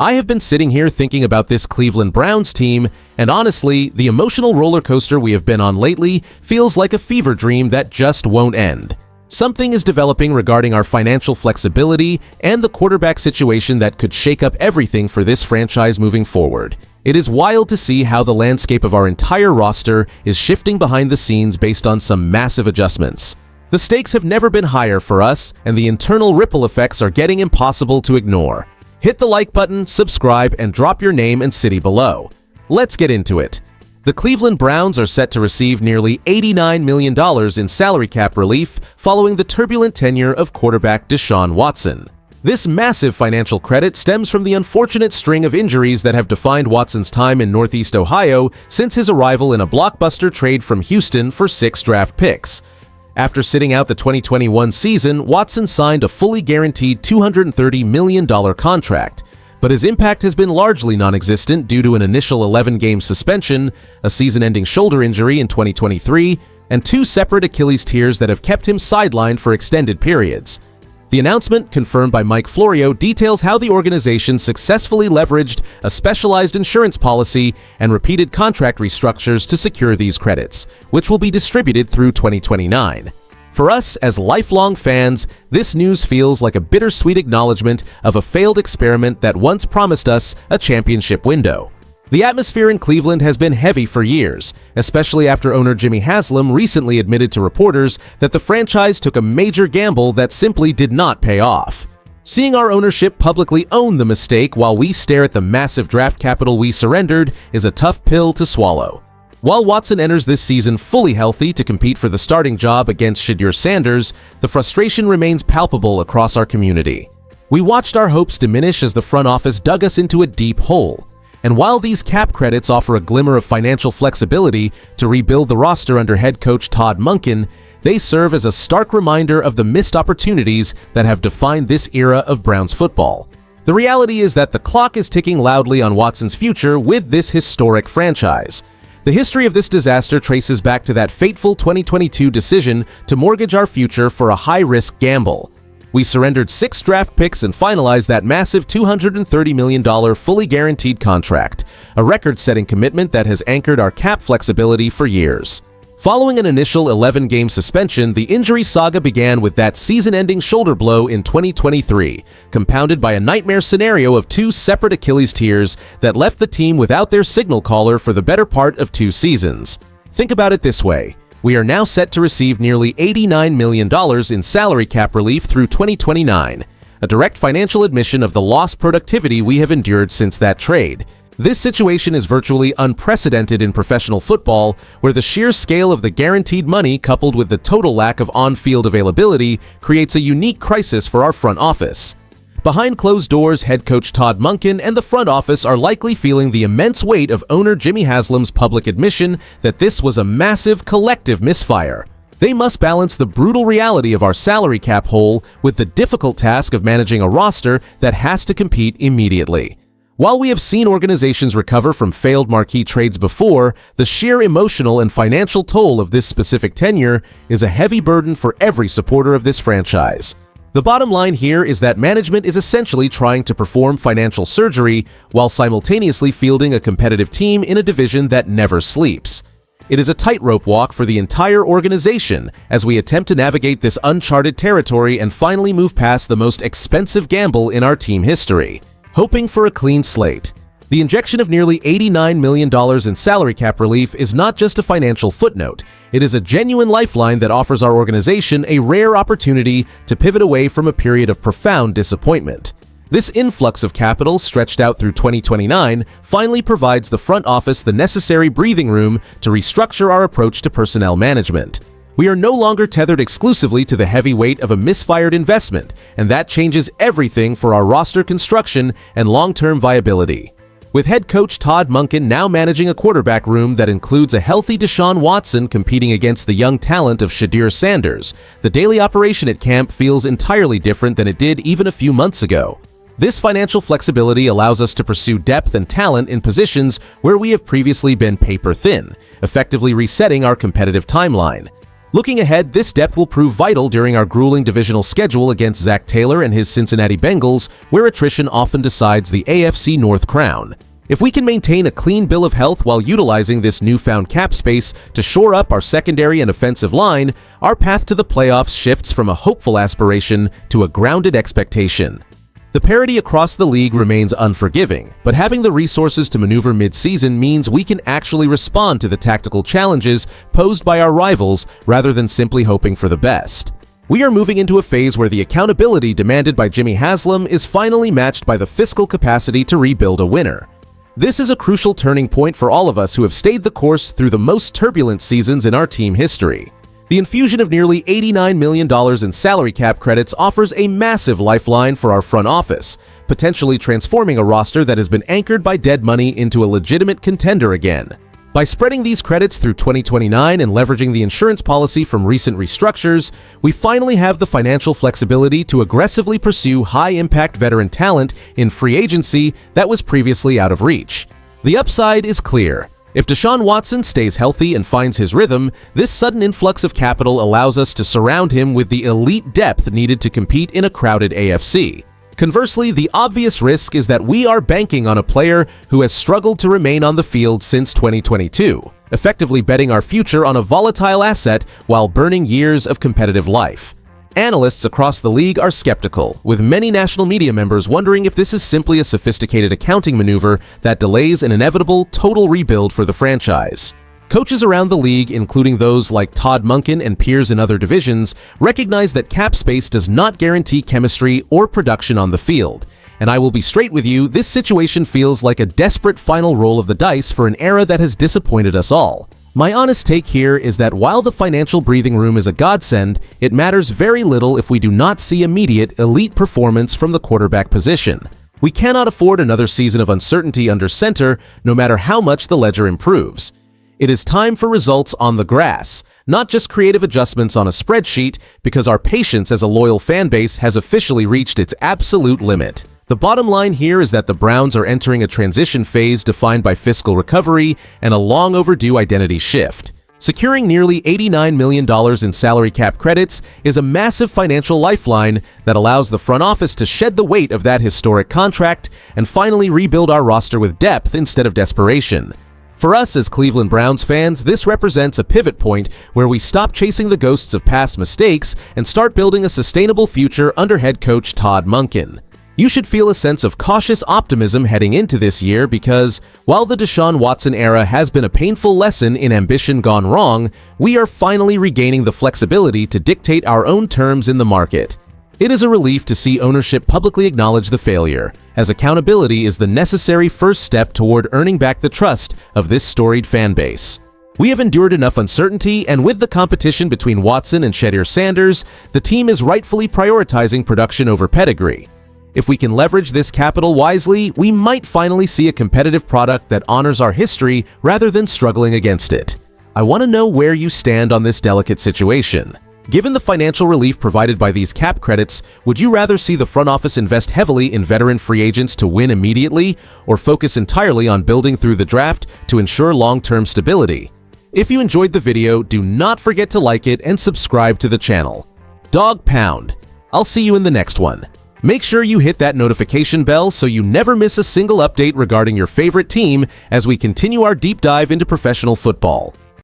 I have been sitting here thinking about this Cleveland Browns team, and honestly, the emotional roller coaster we have been on lately feels like a fever dream that just won't end. Something is developing regarding our financial flexibility and the quarterback situation that could shake up everything for this franchise moving forward. It is wild to see how the landscape of our entire roster is shifting behind the scenes based on some massive adjustments. The stakes have never been higher for us, and the internal ripple effects are getting impossible to ignore. Hit the like button, subscribe, and drop your name and city below. Let's get into it. The Cleveland Browns are set to receive nearly $89 million in salary cap relief following the turbulent tenure of quarterback Deshaun Watson. This massive financial credit stems from the unfortunate string of injuries that have defined Watson's time in Northeast Ohio since his arrival in a blockbuster trade from Houston for 6 draft picks. After sitting out the 2021 season, Watson signed a fully guaranteed $230 million contract, but his impact has been largely non-existent due to an initial 11-game suspension, a season-ending shoulder injury in 2023, and 2 separate Achilles tears that have kept him sidelined for extended periods. The announcement, confirmed by Mike Florio, details how the organization successfully leveraged a specialized insurance policy and repeated contract restructures to secure these credits, which will be distributed through 2029. For us, as lifelong fans, this news feels like a bittersweet acknowledgement of a failed experiment that once promised us a championship window. The atmosphere in Cleveland has been heavy for years, especially after owner Jimmy Haslam recently admitted to reporters that the franchise took a major gamble that simply did not pay off. Seeing our ownership publicly own the mistake while we stare at the massive draft capital we surrendered is a tough pill to swallow. While Watson enters this season fully healthy to compete for the starting job against Shedeur Sanders, the frustration remains palpable across our community. We watched our hopes diminish as the front office dug us into a deep hole. And while these cap credits offer a glimmer of financial flexibility to rebuild the roster under head coach Todd Monken, they serve as a stark reminder of the missed opportunities that have defined this era of Browns football. The reality is that the clock is ticking loudly on Watson's future with this historic franchise. The history of this disaster traces back to that fateful 2022 decision to mortgage our future for a high-risk gamble. We surrendered 6 draft picks and finalized that massive $230 million fully guaranteed contract, a record-setting commitment that has anchored our cap flexibility for years. Following an initial 11-game suspension, the injury saga began with that season-ending shoulder blow in 2023, compounded by a nightmare scenario of 2 separate Achilles tears that left the team without their signal caller for the better part of 2 seasons. Think about it this way. We are now set to receive nearly $89 million in salary cap relief through 2029, a direct financial admission of the lost productivity we have endured since that trade. This situation is virtually unprecedented in professional football, where the sheer scale of the guaranteed money coupled with the total lack of on-field availability creates a unique crisis for our front office. Behind closed doors, head coach Todd Monken and the front office are likely feeling the immense weight of owner Jimmy Haslam's public admission that this was a massive collective misfire. They must balance the brutal reality of our salary cap hole with the difficult task of managing a roster that has to compete immediately. While we have seen organizations recover from failed marquee trades before, the sheer emotional and financial toll of this specific tenure is a heavy burden for every supporter of this franchise. The bottom line here is that management is essentially trying to perform financial surgery while simultaneously fielding a competitive team in a division that never sleeps. It is a tightrope walk for the entire organization as we attempt to navigate this uncharted territory and finally move past the most expensive gamble in our team history, hoping for a clean slate. The injection of nearly $89 million in salary cap relief is not just a financial footnote. It is a genuine lifeline that offers our organization a rare opportunity to pivot away from a period of profound disappointment. This influx of capital, stretched out through 2029, finally provides the front office the necessary breathing room to restructure our approach to personnel management. We are no longer tethered exclusively to the heavy weight of a misfired investment, and that changes everything for our roster construction and long-term viability. With head coach Todd Monken now managing a quarterback room that includes a healthy Deshaun Watson competing against the young talent of Shedeur Sanders, the daily operation at camp feels entirely different than it did even a few months ago. This financial flexibility allows us to pursue depth and talent in positions where we have previously been paper thin, effectively resetting our competitive timeline. Looking ahead, this depth will prove vital during our grueling divisional schedule against Zach Taylor and his Cincinnati Bengals, where attrition often decides the AFC North crown. If we can maintain a clean bill of health while utilizing this newfound cap space to shore up our secondary and offensive line, our path to the playoffs shifts from a hopeful aspiration to a grounded expectation. The parity across the league remains unforgiving, but having the resources to maneuver mid-season means we can actually respond to the tactical challenges posed by our rivals rather than simply hoping for the best. We are moving into a phase where the accountability demanded by Jimmy Haslam is finally matched by the fiscal capacity to rebuild a winner. This is a crucial turning point for all of us who have stayed the course through the most turbulent seasons in our team history. The infusion of nearly $89 million in salary cap credits offers a massive lifeline for our front office, potentially transforming a roster that has been anchored by dead money into a legitimate contender again. By spreading these credits through 2029 and leveraging the insurance policy from recent restructures, we finally have the financial flexibility to aggressively pursue high-impact veteran talent in free agency that was previously out of reach. The upside is clear. If Deshaun Watson stays healthy and finds his rhythm, this sudden influx of capital allows us to surround him with the elite depth needed to compete in a crowded AFC. Conversely, the obvious risk is that we are banking on a player who has struggled to remain on the field since 2022, effectively betting our future on a volatile asset while burning years of competitive life. Analysts across the league are skeptical, with many national media members wondering if this is simply a sophisticated accounting maneuver that delays an inevitable total rebuild for the franchise. Coaches around the league, including those like Todd Monken and peers in other divisions, recognize that cap space does not guarantee chemistry or production on the field. And I will be straight with you, this situation feels like a desperate final roll of the dice for an era that has disappointed us all. My honest take here is that while the financial breathing room is a godsend, it matters very little if we do not see immediate elite performance from the quarterback position. We cannot afford another season of uncertainty under center, no matter how much the ledger improves. It is time for results on the grass, not just creative adjustments on a spreadsheet, because our patience as a loyal fan base has officially reached its absolute limit. The bottom line here is that the Browns are entering a transition phase defined by fiscal recovery and a long overdue identity shift. Securing nearly $89 million in salary cap credits is a massive financial lifeline that allows the front office to shed the weight of that historic contract and finally rebuild our roster with depth instead of desperation. For us as Cleveland Browns fans, this represents a pivot point where we stop chasing the ghosts of past mistakes and start building a sustainable future under head coach Todd Monken. You should feel a sense of cautious optimism heading into this year because, while the Deshaun Watson era has been a painful lesson in ambition gone wrong, we are finally regaining the flexibility to dictate our own terms in the market. It is a relief to see ownership publicly acknowledge the failure, as accountability is the necessary first step toward earning back the trust of this storied fan base. We have endured enough uncertainty, and with the competition between Watson and Shedeur Sanders, the team is rightfully prioritizing production over pedigree. If we can leverage this capital wisely, we might finally see a competitive product that honors our history rather than struggling against it. I want to know where you stand on this delicate situation. Given the financial relief provided by these cap credits, would you rather see the front office invest heavily in veteran free agents to win immediately, or focus entirely on building through the draft to ensure long-term stability? If you enjoyed the video, do not forget to like it and subscribe to the channel. Dawg Pound. I'll see you in the next one. Make sure you hit that notification bell so you never miss a single update regarding your favorite team as we continue our deep dive into professional football.